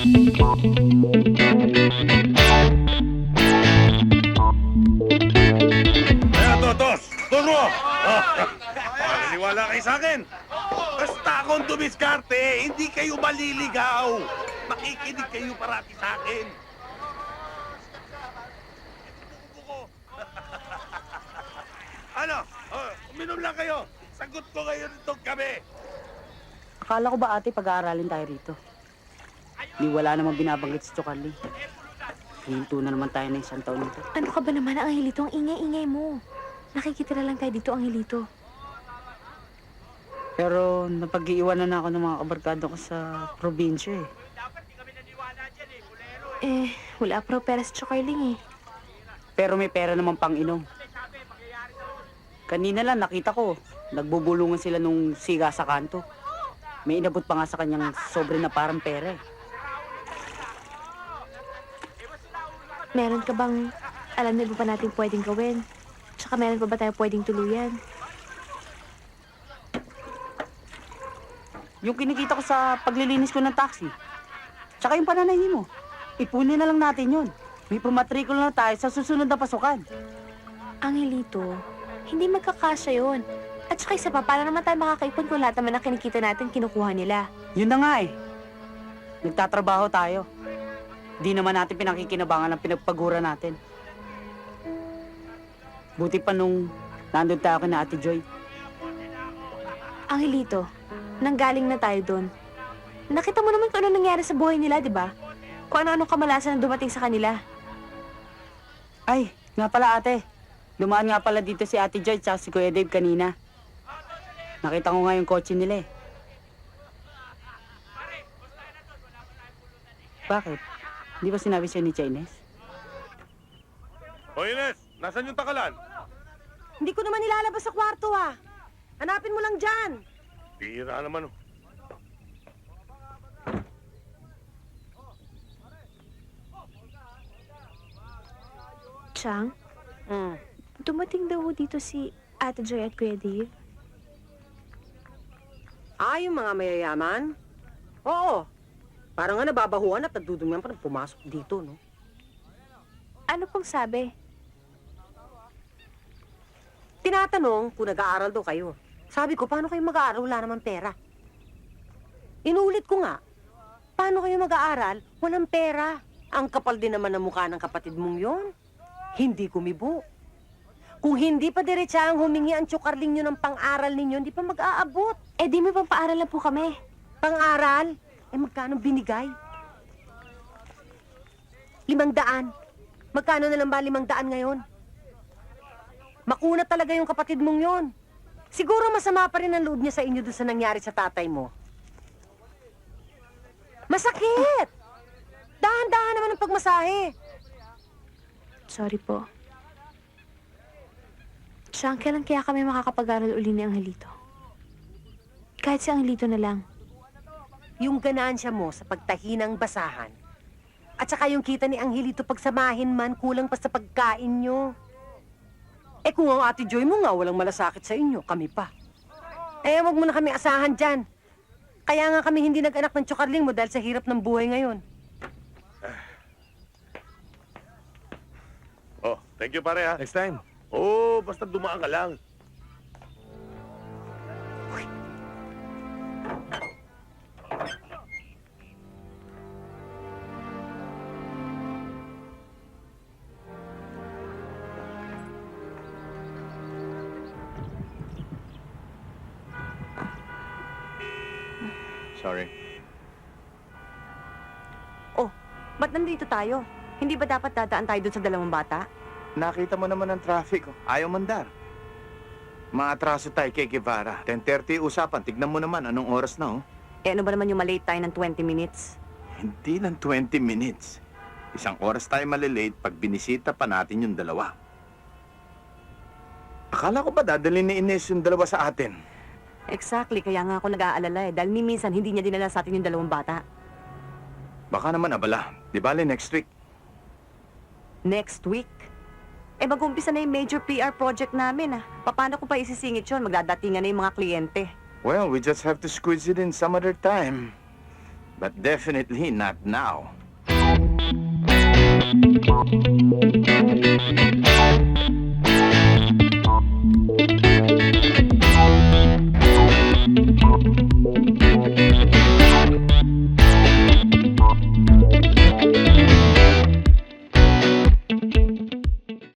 Kaya, Totos! Turo! Maniniwala kayo sa akin. Basta akong dumiskarte, hindi kayo maliligaw. Makikinig kayo parati sa akin. Buko. Ano? Uminom lang kayo. Sagot ko ngayon itong gabi. Akala ko ba ate pag-aaralin tayo rito? Di wala namang binabanggit si Chocarli. Hinto na naman tayo ng isang taon nito. Ano ka ba naman, Angelito? Ang ingay-ingay mo. Nakikita na lang tayo dito, Angelito. Pero napag-iiwanan na ako ng mga kabarkada ko sa probinsya eh. Wala pero si Chocarling eh. Pero may pera naman pang inom. Kanina lang nakita ko, nagbubulungan sila nung siga sa kanto. May inabot pa nga sa kanyang sobre na parang pera eh. Meron ka bang alam na iba pa natin pwedeng gawin? Tsaka meron pa ba tayo pwedeng tuluyan? Yung kinikita ko sa paglilinis ko ng taxi. Tsaka yung pananahin mo. Ipunin na lang natin yun. May pumatrikula na tayo sa susunod na pasukan. Angelito, hindi magkakasya yun. At saka isa pa, paano naman tayo makakaipon kung lahat naman ang kinikita natin kinukuha nila? Yun na nga eh. Nagtatrabaho tayo. Di naman natin pinakikinabangan ang pinagpagura natin. Buti pa nung nandun tayo kina Ate Joy. Angelito, nanggaling na tayo doon. Nakita mo naman kung ano nangyari sa buhay nila, di ba? Kung ano-anong kamalasan ang dumating sa kanila. Ay, nga pala ate. Dumaan nga pala dito si Ate Joy at si Kuya Dave kanina. Nakita ko nga yung kotse nila eh. Bakit? Di ba sinabi siya ni Chinese? O Ines, nasan yung takalan? Hindi ko naman nilalabas sa kwarto ah. Hanapin mo lang dyan. Tira naman. Chang, dumating daw dito si Ate Joy at Kuya Dave. Yung mga mayayaman? Oo. Parang nga nababahuan at nadudumihan pa nang pumasok dito, no? Ano pong sabi? Tinatanong kung nag-aaral daw kayo. Sabi ko, paano kayo mag-aaral? Wala naman pera. Inulit ko nga, paano kayo mag-aaral? Walang pera. Ang kapal din naman ng mukha ng kapatid mong yon. Hindi kumibo. Kung hindi pa diretsahang humingi ang Chocarling nyo ng pang-aral ninyo, hindi pa mag-aabot. Di may pampaaralan po kami. Pang-aral? Magkano binigay? 500. Magkano na lang ba 500 ngayon? Makunat talaga yung kapatid mong yon. Siguro masama pa rin ang loob niya sa inyo doon sa nangyari sa tatay mo. Masakit! Dahan-dahan naman ang pagmasahe. Sorry po. Chang, kailan kaya kami makakapag-aral uli ni Angelito? Kahit si Angelito na lang. Yung ganansya mo sa pagtahi ng basahan, at saka yung kita ni Angelito pagsamahin man, kulang pa sa pagkain nyo. Kung ang Ate Joy mo nga walang malasakit sa inyo, kami pa. Wag mo na kami asahan dyan. Kaya nga kami hindi nag-anak ng Chocarling mo dahil sa hirap ng buhay ngayon. Oh, thank you pare ha. Next time. Basta dumaan ka lang. Sorry. Ba't nandito tayo? Hindi ba dapat dadaan tayo doon sa dalawang bata? Nakita mo naman ang traffic. Ayaw mandar. Maatraso tayo kay Guevara. 10:30 usapan. Tignan mo naman anong oras na, oh. Ano ba naman yung malate tayo ng 20 minutes? Hindi lang 20 minutes. 1 oras tayo malilate pag binisita pa natin yung dalawa. Akala ko ba dadalhin ni Ines yung dalawa sa atin? Exactly, kaya nga ako nag-aalala dahil minsan hindi niya dinala sa atin yung dalawang bata. Baka naman abala. Di bale next week. Next week? Mag-umpisa na yung major PR project namin Paano ko pa isisingit yun? Magdadatingan na yung mga kliyente. Well, we just have to squeeze it in some other time. But definitely not now.